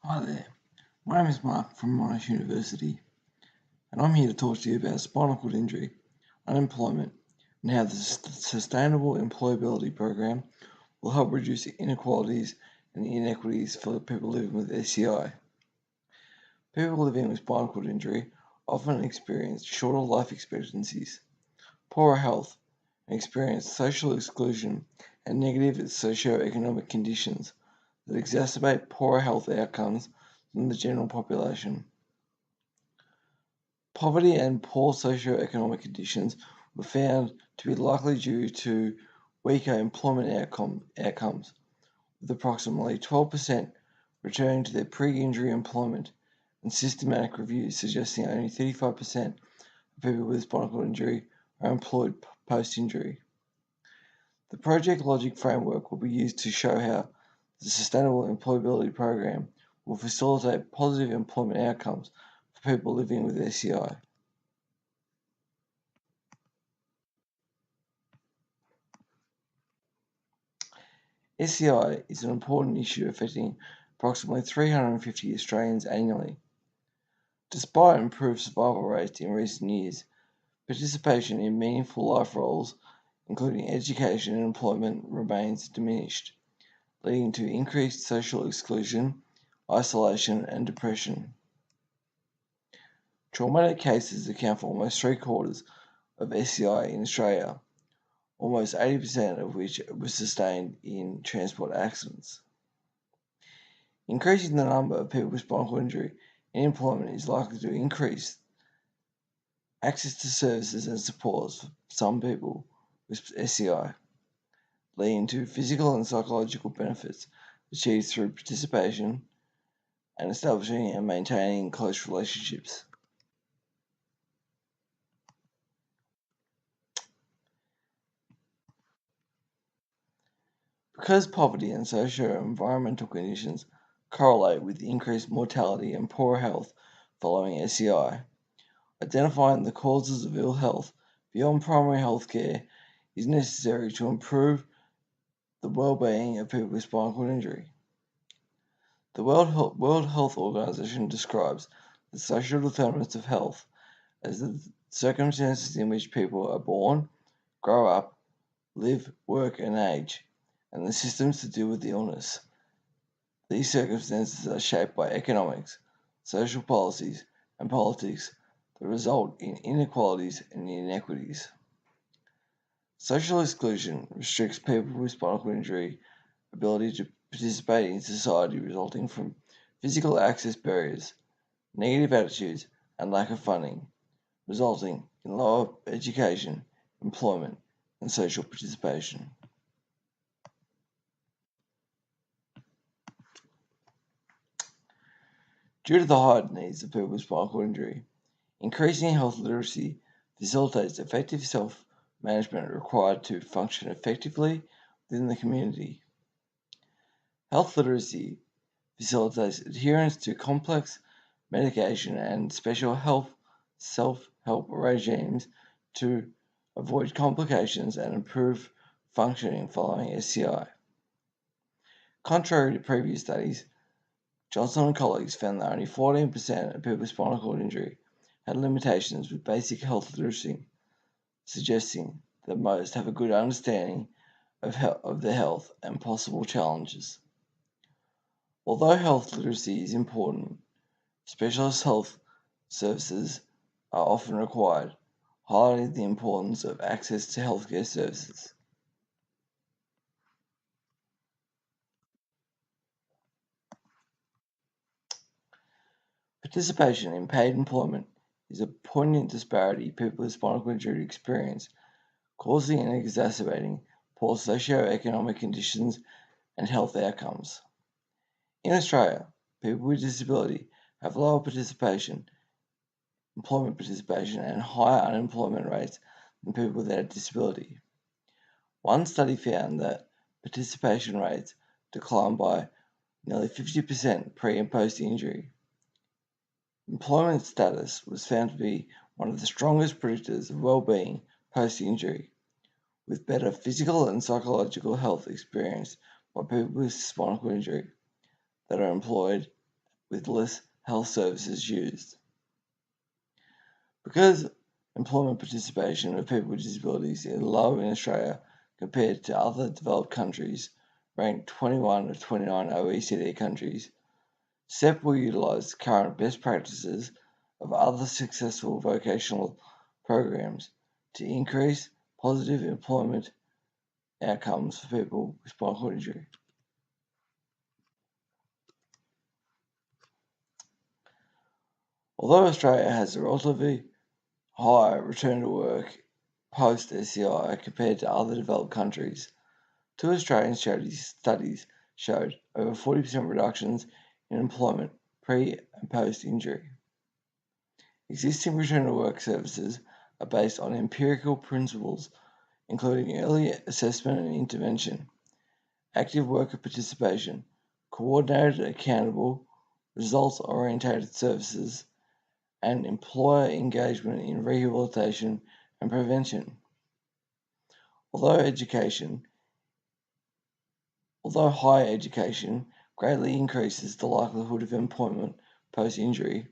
Hi there, my name is Mark from Monash University, and I'm here to talk to you about spinal cord injury, unemployment, and how the Sustainable Employability Program will help reduce inequalities and inequities for people living with SCI. People living with spinal cord injury often experience shorter life expectancies, poorer health, and experience social exclusion and negative socio-economic conditions that exacerbate poorer health outcomes than the general population. Poverty and poor socio-economic conditions were found to be likely due to weaker employment outcomes, with approximately 12% returning to their pre-injury employment, and systematic reviews suggesting only 35% of people with spinal cord injury are employed post-injury. The Project Logic framework will be used to show how the Sustainable Employability Program will facilitate positive employment outcomes for people living with SCI. SCI is an important issue affecting approximately 350 Australians annually. Despite improved survival rates in recent years, participation in meaningful life roles, including education and employment, remains diminished, leading to increased social exclusion, isolation, and depression. Traumatic cases account for almost three-quarters of SCI in Australia, almost 80% of which was sustained in transport accidents. Increasing the number of people with spinal cord injury in employment is likely to increase access to services and supports for some people with SCI, leading to physical and psychological benefits achieved through participation and establishing and maintaining close relationships. Because poverty and socio-environmental conditions correlate with increased mortality and poor health following SCI, identifying the causes of ill health beyond primary health care is necessary to improve the well-being of people with spinal cord injury. The World Health Organization describes the social determinants of health as the circumstances in which people are born, grow up, live, work, and age, and the systems to deal with the illness. These circumstances are shaped by economics, social policies, and politics that result in inequalities and inequities. Social exclusion restricts people with spinal cord injury ability to participate in society, resulting from physical access barriers, negative attitudes, and lack of funding, resulting in lower education, employment, and social participation. Due to the heightened needs of people with spinal cord injury, increasing health literacy facilitates effective self-management required to function effectively within the community. Health literacy facilitates adherence to complex medication and special self-help regimes to avoid complications and improve functioning following SCI. Contrary to previous studies, Johnson and colleagues found that only 14% of people with spinal cord injury had limitations with basic health literacy, suggesting that most have a good understanding of their health and possible challenges. Although health literacy is important, specialist health services are often required, highlighting the importance of access to healthcare services. Participation in paid employment is a poignant disparity people with spinal cord injury experience, causing and exacerbating poor socio-economic conditions and health outcomes. In Australia, people with disability have lower employment participation, and higher unemployment rates than people without disability. One study found that participation rates declined by nearly 50% pre and post injury. Employment status was found to be one of the strongest predictors of well-being post-injury, with better physical and psychological health experienced by people with spinal cord injury that are employed with less health services used. Because employment participation of people with disabilities is low in Australia compared to other developed countries, ranked 21 of 29 OECD countries, SEP will utilise current best practices of other successful vocational programs to increase positive employment outcomes for people with spinal cord injury. Although Australia has a relatively high return to work post SCI compared to other developed countries, two Australian studies showed over 40% reductions in employment pre and post injury. Existing return to work services are based on empirical principles, including early assessment and intervention, active worker participation, coordinated, accountable, results oriented services, and employer engagement in rehabilitation and prevention. Although higher education greatly increases the likelihood of employment post injury,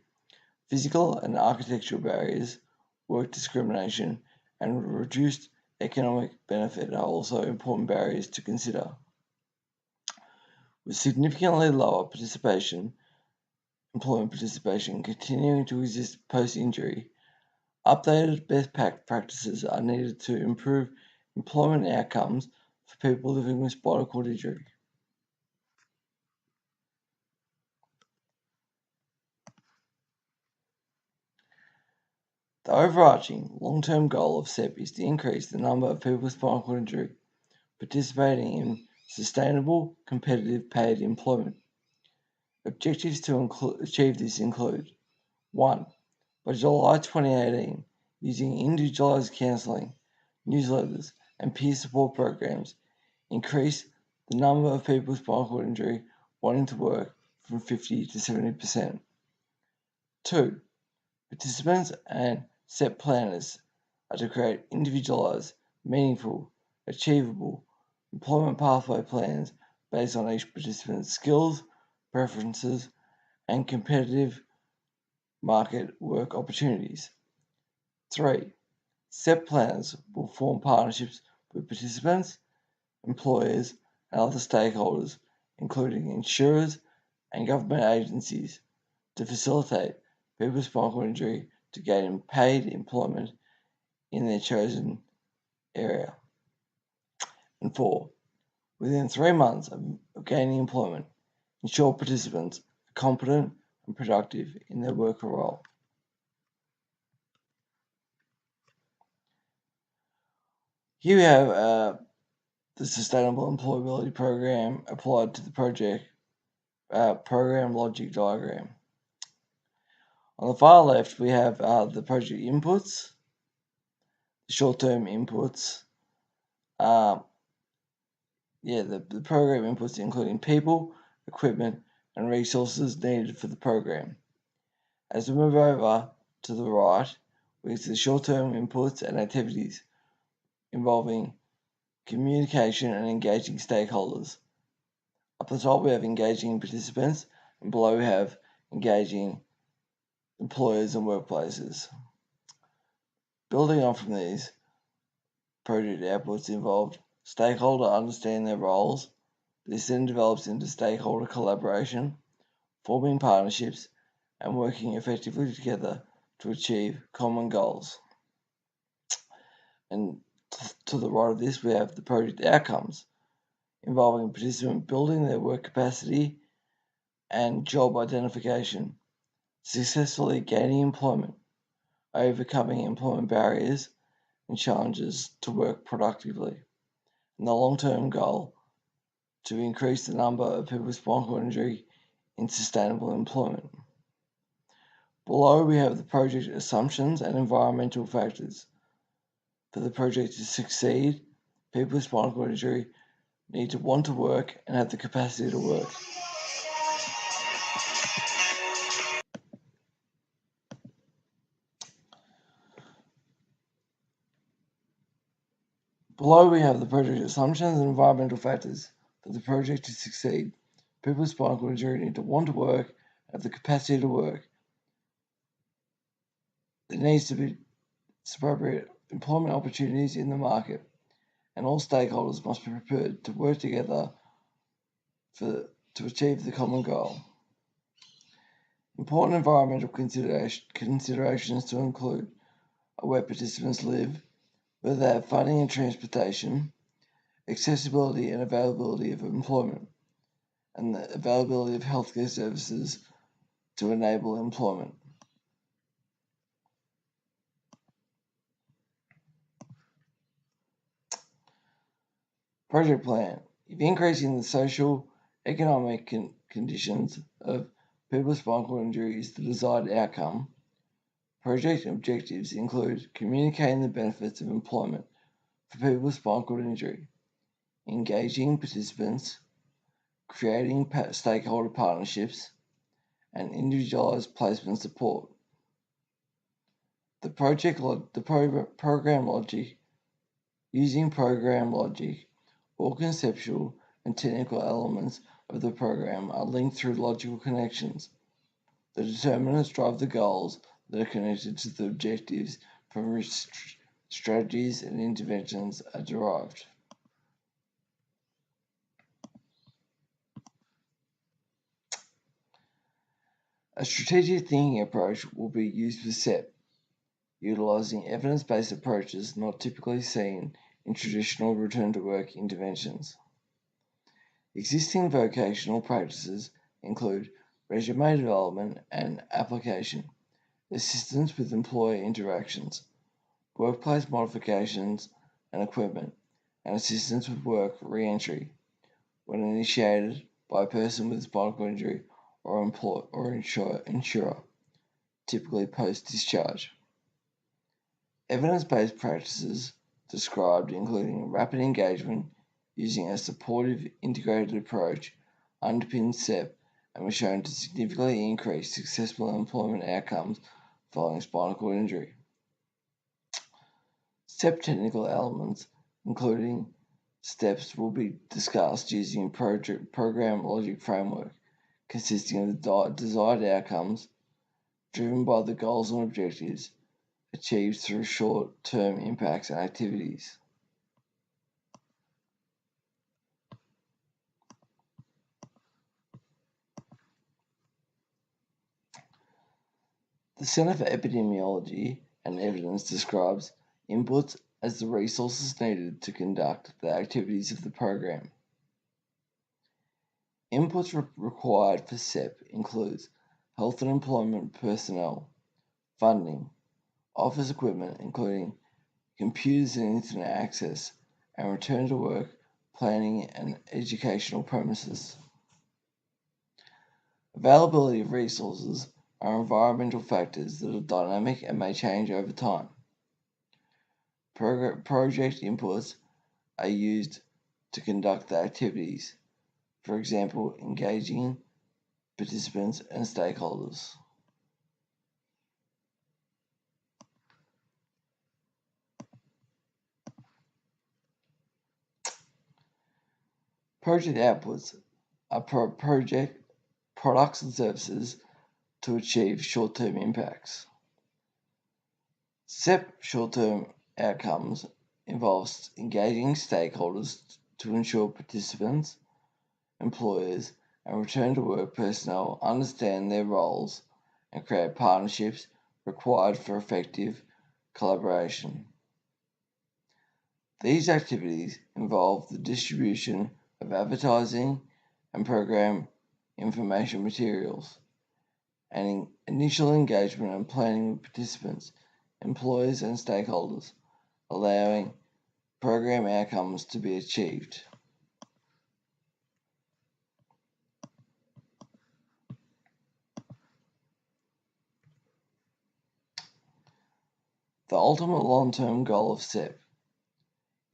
physical and architectural barriers, work discrimination, and reduced economic benefit are also important barriers to consider. With significantly lower employment participation continuing to exist post injury, updated best practices are needed to improve employment outcomes for people living with spinal cord injury. The overarching long-term goal of SEP is to increase the number of people with spinal cord injury participating in sustainable, competitive paid employment. Objectives to achieve this include 1. By July 2018, using individualised counselling, newsletters, and peer support programs, increase the number of people with spinal cord injury wanting to work from 50 to 70%. 2. Participants and SEP planners are to create individualised, meaningful, achievable employment pathway plans based on each participant's skills, preferences, and competitive market work opportunities. 3. SEP planners will form partnerships with participants, employers, and other stakeholders, including insurers and government agencies, to facilitate people with spinal cord injury to gain paid employment in their chosen area. And 4. Within 3 months of gaining employment, ensure participants are competent and productive in their worker role. Here we have the Sustainable Employability Program applied to the project program logic diagram. On the far left, we have the project inputs, the short-term inputs. The program inputs including people, equipment, and resources needed for the program. As we move over to the right, we see the short-term inputs and activities involving communication and engaging stakeholders. Up the top, we have engaging participants, and below we have engaging employers and workplaces. Building on from these, project outputs involved stakeholder understanding their roles. This then develops into stakeholder collaboration, forming partnerships, and working effectively together to achieve common goals. And to the right of this, we have the project outcomes, involving participants building their work capacity and job identification, successfully gaining employment, overcoming employment barriers and challenges to work productively, and the long-term goal to increase the number of people with spinal cord injury in sustainable employment. Below we have the project assumptions and environmental factors. For the project to succeed, people with spinal cord injury need to want to work and have the capacity to work. Below we have the project assumptions and environmental factors. For the project to succeed, people with spinal cord injury need to want to work have the capacity to work. There needs to be appropriate employment opportunities in the market, and all stakeholders must be prepared to work together to achieve the common goal. Important environmental considerations to include are where participants live, whether they have funding and transportation, accessibility and availability of employment, and the availability of healthcare services to enable employment. Project plan. If increasing the social, economic conditions of people with spinal cord injury is the desired outcome, project objectives include communicating the benefits of employment for people with spinal cord injury, engaging participants, creating stakeholder partnerships, and individualized placement support. The program logic, using program logic, all conceptual and technical elements of the program are linked through logical connections. The determinants drive the goals that are connected to the objectives from which strategies and interventions are derived. A strategic thinking approach will be used with SEP, utilizing evidence-based approaches not typically seen in traditional return-to-work interventions. Existing vocational practices include resume development and application, assistance with employer interactions, workplace modifications and equipment, and assistance with work re-entry when initiated by a person with spinal cord injury or insurer, typically post-discharge. Evidence-based practices described including rapid engagement using a supportive integrated approach underpinned SEP and were shown to significantly increase successful employment outcomes following spinal cord injury. SEP technical elements, including steps, will be discussed using a program logic framework consisting of the desired outcomes driven by the goals and objectives achieved through short-term impacts and activities. The Centre for Epidemiology and Evidence describes inputs as the resources needed to conduct the activities of the program. Inputs required for SEP includes health and employment personnel, funding, office equipment including computers and internet access, and return to work planning and educational premises. Availability of resources are environmental factors that are dynamic and may change over time. Project inputs are used to conduct the activities, for example, engaging participants and stakeholders. Project outputs are project products and services to achieve short-term impacts. SEP short-term outcomes involves engaging stakeholders to ensure participants, employers, and return-to-work personnel understand their roles and create partnerships required for effective collaboration. These activities involve the distribution of advertising and program information materials, and initial engagement and planning with participants, employers, and stakeholders, allowing program outcomes to be achieved. The ultimate long-term goal of SEP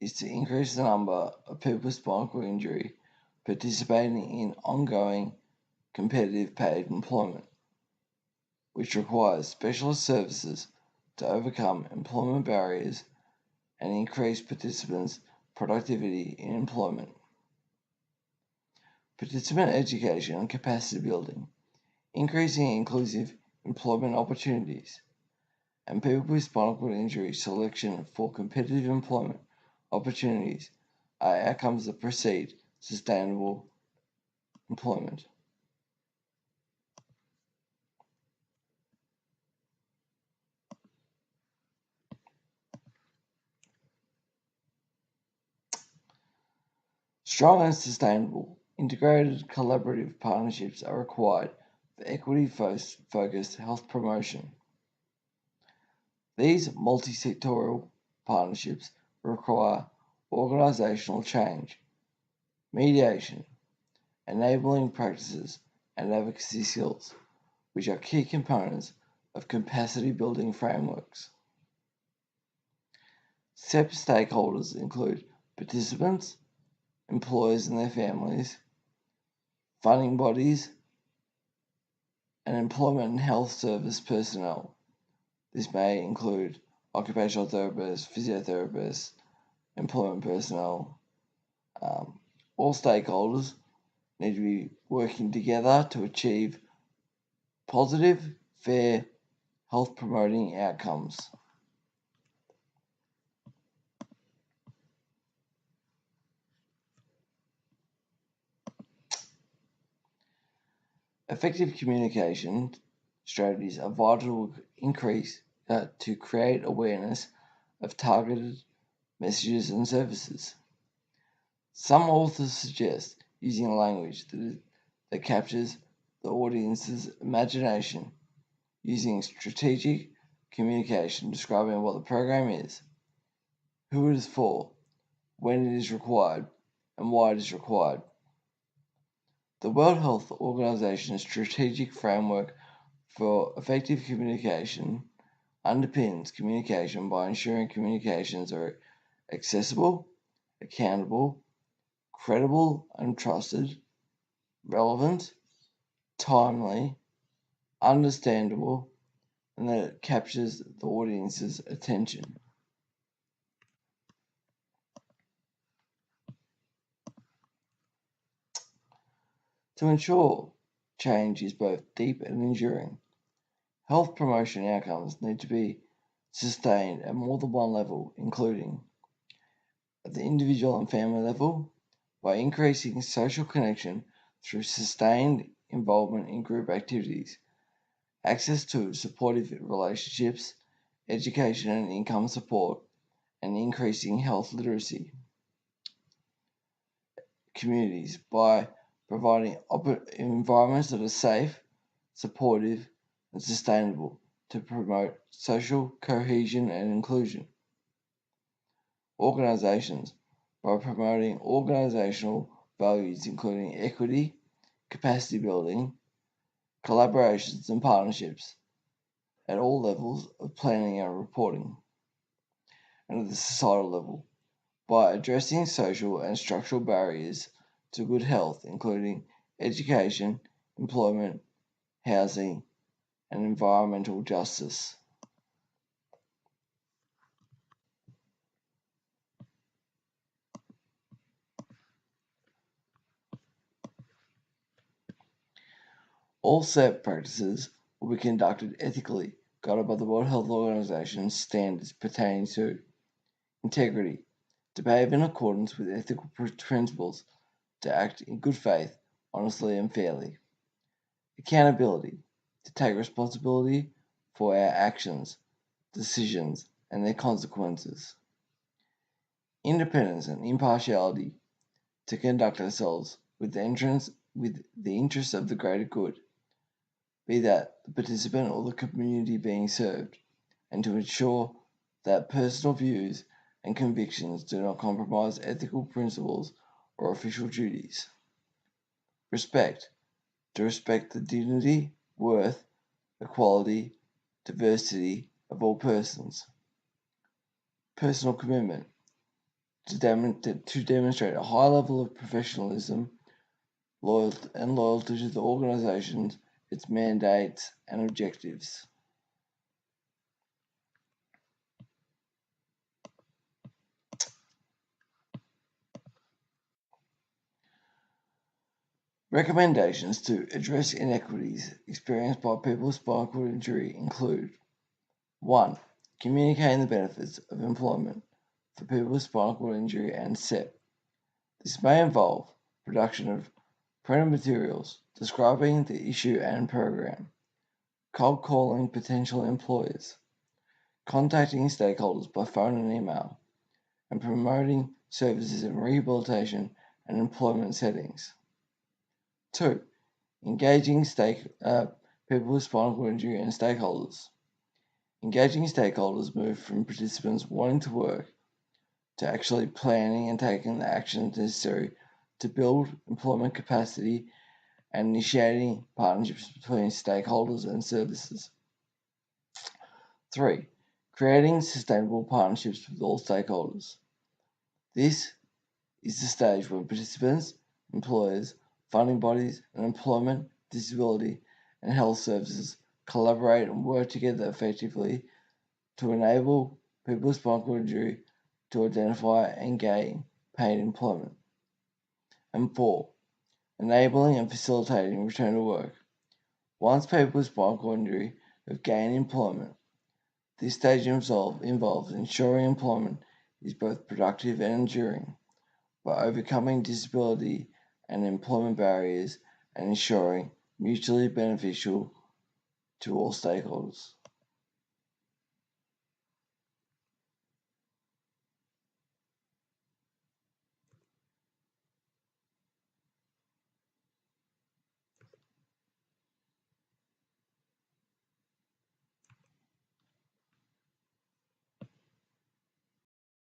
is to increase the number of people with spinal cord injury participating in ongoing competitive paid employment, which requires specialist services to overcome employment barriers and increase participants' productivity in employment. Participant education and capacity building increasing inclusive employment opportunities, and people with spinal cord injury selection for competitive employment opportunities are outcomes that precede sustainable employment. Strong and sustainable, integrated collaborative partnerships are required for equity focused health promotion. These multi sectoral partnerships require organisational change, mediation, enabling practices, and advocacy skills, which are key components of capacity building frameworks. SEP stakeholders include participants, employers and their families, funding bodies, and employment and health service personnel. This may include occupational therapists, physiotherapists, employment personnel. All stakeholders need to be working together to achieve positive, fair, health promoting outcomes. Effective communication strategies are vital to to create awareness of targeted messages and services. Some authors suggest using language that captures the audience's imagination, using strategic communication describing what the program is, who it is for, when it is required, and why it is required. The World Health Organization's strategic framework for effective communication underpins communication by ensuring communications are accessible, accountable, credible and trusted, relevant, timely, understandable, and that it captures the audience's attention. To ensure change is both deep and enduring, health promotion outcomes need to be sustained at more than one level, including at the individual and family level by increasing social connection through sustained involvement in group activities, access to supportive relationships, education and income support, and increasing health literacy. Communities by providing environments that are safe, supportive, and sustainable to promote social cohesion and inclusion. Organizations by promoting organizational values including equity, capacity building, collaborations, and partnerships at all levels of planning and reporting, and at the societal level by addressing social and structural barriers to good health, including education, employment, housing, and environmental justice. All SEP practices will be conducted ethically, guided by the World Health Organization's standards pertaining to integrity, to behave in accordance with ethical principles, to act in good faith, honestly, and fairly. Accountability, to take responsibility for our actions, decisions, and their consequences. Independence and impartiality, to conduct ourselves with the interests of the greater good, be that the participant or the community being served, and to ensure that personal views and convictions do not compromise ethical principles or official duties. Respect, to respect the dignity, worth, equality, diversity of all persons. Personal commitment, to demonstrate a high level of professionalism and loyalty to the organisations, its mandates and objectives. Recommendations to address inequities experienced by people with spinal cord injury include 1. Communicating the benefits of employment for people with spinal cord injury and SEP. This may involve production of printed materials describing the issue and program, cold calling potential employers, contacting stakeholders by phone and email, and promoting services in rehabilitation and employment settings. 2. Engaging people with spinal cord injury and stakeholders. Engaging stakeholders move from participants wanting to work to actually planning and taking the actions necessary to build employment capacity and initiating partnerships between stakeholders and services. 3. Creating sustainable partnerships with all stakeholders. This is the stage where participants, employers, funding bodies, and employment, disability, and health services collaborate and work together effectively to enable people with spinal cord injury to identify and gain paid employment. And 4. Enabling and facilitating return to work. Once people with spinal cord injury have gained employment, this stage involves ensuring employment is both productive and enduring by overcoming disability and employment barriers and ensuring mutually beneficial to all stakeholders.